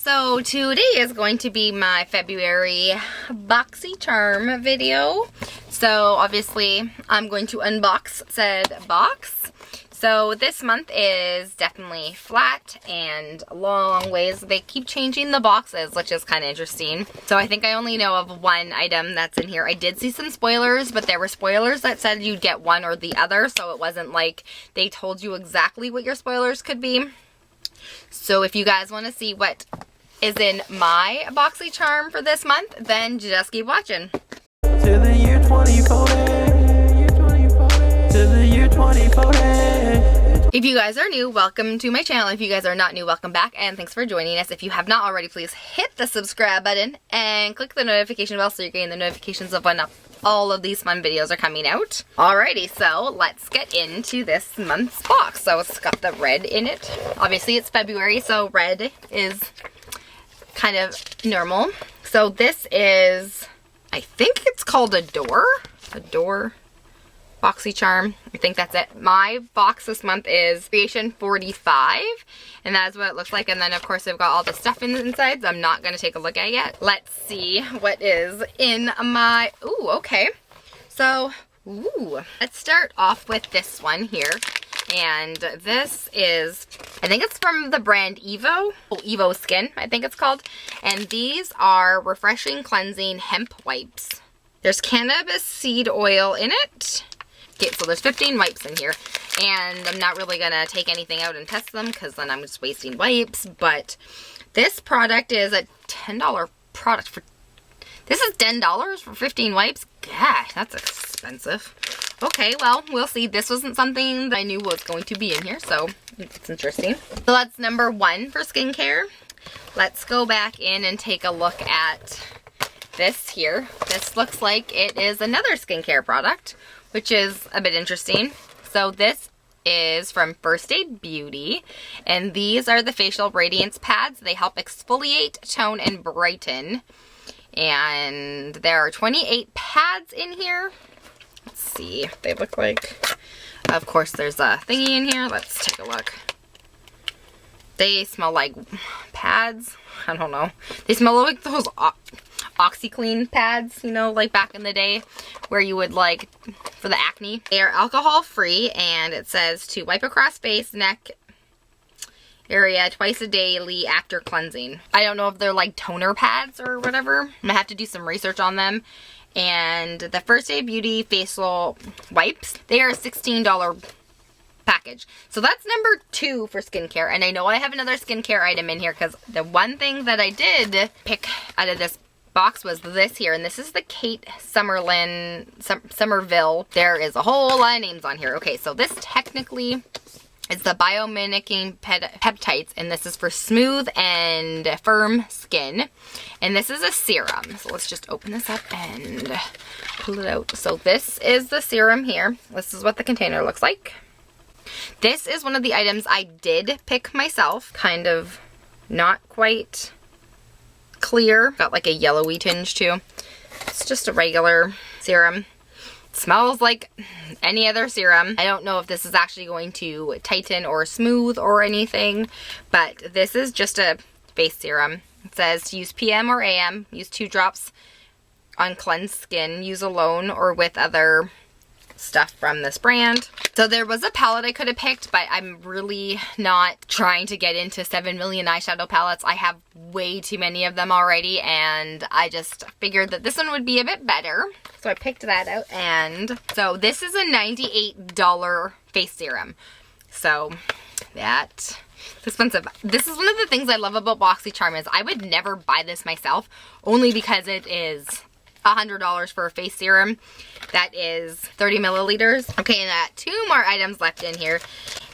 So today is going to be my February Boxycharm video. So obviously I'm going to unbox said box. So this month is definitely flat and long ways. They keep changing the boxes, which is kind of interesting. So I think I only know of one item that's in here. I did see some spoilers, but there were spoilers that said you'd get one or the other. So it wasn't like they told you exactly what your spoilers could be. So if you guys want to see what is in my Boxycharm for this month, then just keep watching. To the year 2040. To the year 2040. If you guys are new, welcome to my channel. If you guys are not new, welcome back and thanks for joining us. If you have not already, please hit the subscribe button and click the notification bell so you're getting the notifications of when all of these fun videos are coming out. Alrighty, so let's get into this month's box. So it's got the red in it. Obviously it's February, so red is kind of normal. So this is, I think it's called a door Boxycharm. I think that's it. My box this month is Creation 45, and that's what it looks like. And then of course they've got all the stuff in the inside, so I'm not going to take a look at it yet. Let's see what is in my, ooh, okay. So, ooh, let's start off with this one here. And this is, I think it's from the brand Evio. Oh, Evo Skin, I think it's called. And these are refreshing cleansing hemp wipes. There's cannabis seed oil in it. Okay, so there's 15 wipes in here, and I'm not really gonna take anything out and test them because then I'm just wasting wipes, but this product is a $10 product for, this is $10 for 15 wipes? Gosh, that's expensive. Okay, well, we'll see. This wasn't something that I knew was going to be in here, so it's interesting. So that's number one for skincare. Let's go back in and take a look at this here. This looks like it is another skincare product, which is a bit interesting. So this is from First Aid Beauty, and these are the facial radiance pads. They help exfoliate, tone, and brighten. And there are 28 pads in here. Let's see what they look like. Of course, there's a thingy in here. Let's take a look. They smell like pads. I don't know. They smell like those OxyClean pads, you know, like back in the day where you would like for the acne. They are alcohol free, and it says to wipe across face, neck area twice a daily after cleansing. I don't know if they're like toner pads or whatever. I'm gonna have to do some research on them. And the First Aid Beauty facial wipes, they are a $16 package. So that's number two for skincare. And I know I have another skincare item in here because the one thing that I did pick out of this box was this here, and this is the Kate Somerville. There is a whole lot of names on here. Okay, so this technically is the bio-mimicking peptides, and this is for smooth and firm skin. And this is a serum. So let's just open this up and pull it out. So this is the serum here. This is what the container looks like. This is one of the items I did pick myself. Kind of not quite clear. Got like a yellowy tinge too. It's just a regular serum. It smells like any other serum. I don't know if this is actually going to tighten or smooth or anything, but this is just a face serum. It says to use PM or AM. Use 2 drops on cleansed skin. Use alone or with other stuff from this brand. So there was a palette I could have picked, but I'm really not trying to get into 7 million eyeshadow palettes. I have way too many of them already, and I just figured that this one would be a bit better. So I picked that out, and so this is a $98 face serum. So that's expensive. This is one of the things I love about Boxycharm is I would never buy this myself, only because it is $100 for a face serum that is 30 milliliters. Okay, and I got 2 more items left in here,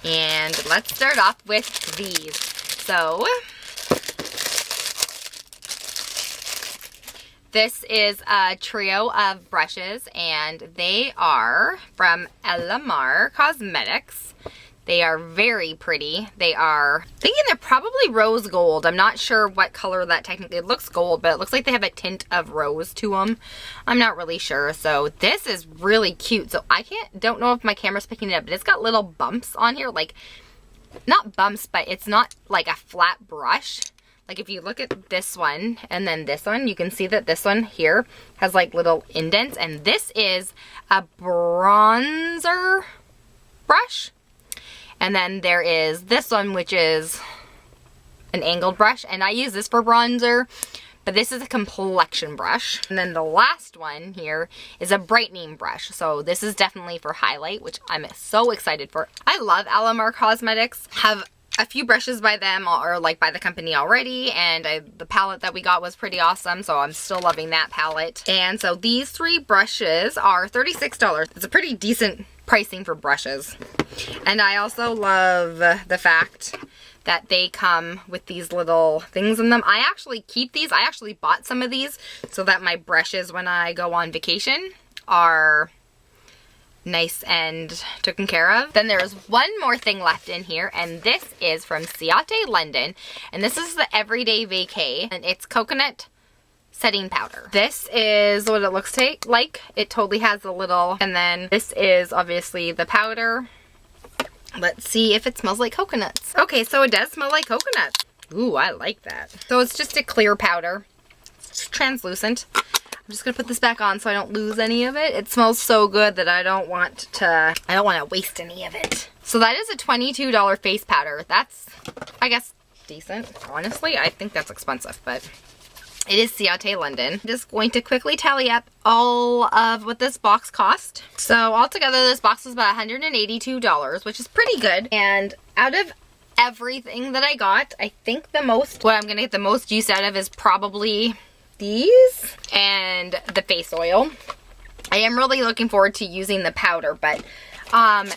and let's start off with these. So this is a trio of brushes, and they are from Alarmar Cosmetics. They are very pretty. They are, thinking they're probably rose gold. I'm not sure what color that technically, it looks gold, but it looks like they have a tint of rose to them. I'm not really sure. So this is really cute. So I don't know if my camera's picking it up, but it's got little bumps on here, like, not bumps, but it's not like a flat brush. like if you look at this one and then this one, you can see that this one here has like little indents, and this is a bronzer brush. And then there is this one, which is an angled brush, and I use this for bronzer, but this is a complexion brush. And then the last one here is a brightening brush. So this is definitely for highlight, which I'm so excited for. I love Alarmar Cosmetics. Have a few brushes by them, or like by the company already, and the palette that we got was pretty awesome, so I'm still loving that palette. And so these 3 brushes are $36. It's a pretty decent pricing for brushes. And I also love the fact that they come with these little things in them. I actually keep these. I actually bought some of these so that my brushes when I go on vacation are nice and taken care of. Then there's one more thing left in here, and this is from Ciate London, and this is the Everyday Vacay, and it's coconut setting powder. This is what it looks like. It totally has a little, and then this is obviously the powder. Let's see if it smells like coconuts. Okay, so it does smell like coconuts. Ooh, I like that. So it's just a clear powder. It's translucent. I'm just gonna put this back on so I don't lose any of it. It smells so good that I don't want to waste any of it. So that is a $22 face powder. That's, I guess, decent. Honestly, I think that's expensive, but it is Ciate London. I'm just going to quickly tally up all of what this box cost. So altogether, this box was about $182, which is pretty good. And out of everything that I got, I think what I'm gonna get the most use out of is probably these and the face oil. I am really looking forward to using the powder, but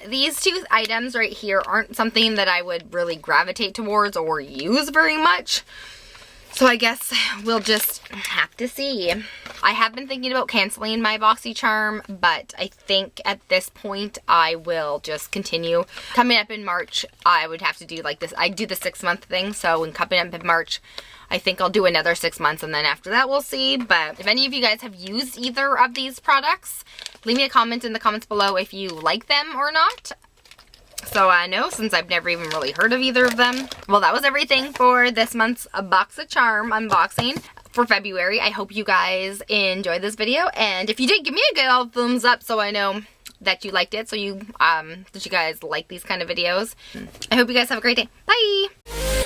these 2 items right here aren't something that I would really gravitate towards or use very much. So I guess we'll just have to see. I have been thinking about canceling my Boxycharm, but I think at this point I will just continue. Coming up in March, I would have to do like this. I do the 6-month thing, so when coming up in March, I think I'll do another 6 months, and then after that we'll see. But if any of you guys have used either of these products, leave me a comment in the comments below if you like them or not. So I know, since I've never even really heard of either of them. Well, that was everything for this month's Boxycharm unboxing for February. I hope you guys enjoyed this video, and if you did, give me a good old thumbs up so I know that you liked it, so that you guys like these kind of videos. I hope you guys have a great day. Bye!